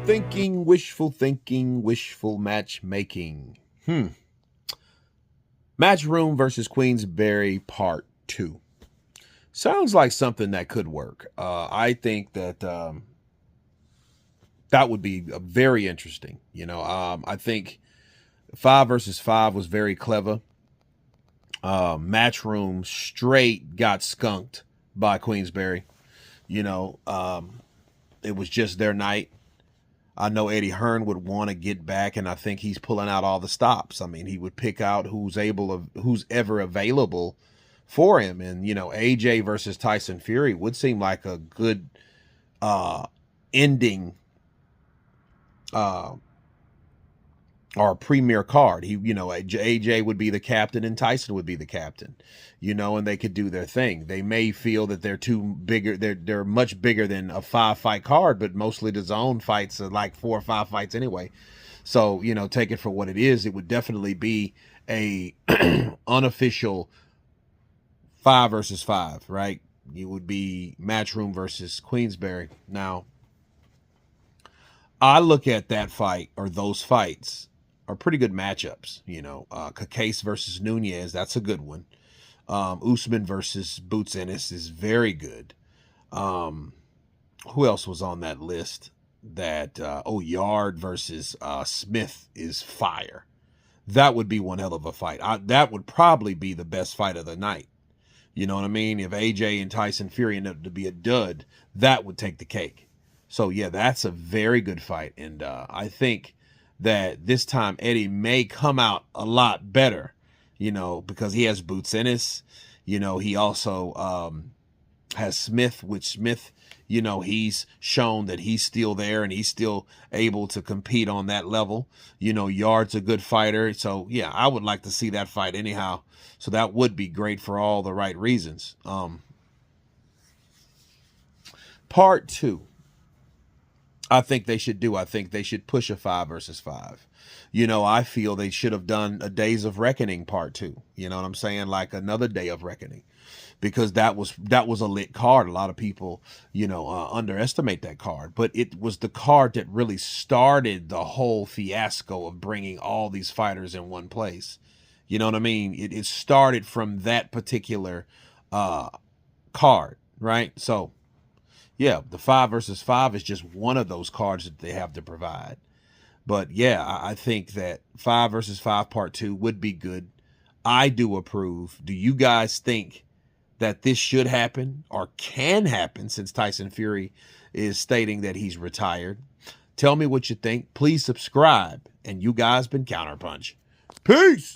Wishful thinking, wishful matchmaking. Matchroom versus Queensbury Part 2. Sounds like something that could work. I think that that would be very interesting. I think 5 versus 5 was very clever. Matchroom straight got skunked by Queensbury. It was just their night. I know Eddie Hearn would want to get back, and I think he's pulling out all the stops. I mean, he would pick out who's ever available for him. And, AJ versus Tyson Fury would seem like a good ending or premier card. AJ would be the captain and Tyson would be the captain, and they could do their thing. They may feel that they're too bigger. They're much bigger than a 5-fight card, but mostly the zone fights are like 4 or 5 fights anyway. So, take it for what it is. It would definitely be a unofficial 5 versus 5, right? It would be Matchroom versus Queensbury. Now, I look at that fight or those fights are pretty good matchups. Case versus Nunez, that's a good one. Usman versus Boots Ennis is very good. Who else was on that list? Yard versus Smith is fire. That would be one hell of a fight. That would probably be the best fight of the night. You know what I mean? If AJ and Tyson Fury end up to be a dud, that would take the cake. So, yeah, that's a very good fight. And I think that this time Eddie may come out a lot better, because he has Boots Ennis. He also has Smith, which Smith, he's shown that he's still there and he's still able to compete on that level. Yard's a good fighter. So, yeah, I would like to see that fight anyhow. So that would be great for all the right reasons. Part 2. I think they should push a 5 versus 5. I feel they should have done a Days of Reckoning Part 2. You know what I'm saying? Like another Day of Reckoning, because that was a lit card. A lot of people, underestimate that card, but it was the card that really started the whole fiasco of bringing all these fighters in one place. You know what I mean? It started from that particular card, right? So, yeah, the 5 versus 5 is just one of those cards that they have to provide. But yeah, I think that 5 versus 5 Part 2 would be good. I do approve. Do you guys think that this should happen or can happen, since Tyson Fury is stating that he's retired? Tell me what you think. Please subscribe. And you guys been Counterpunch. Peace.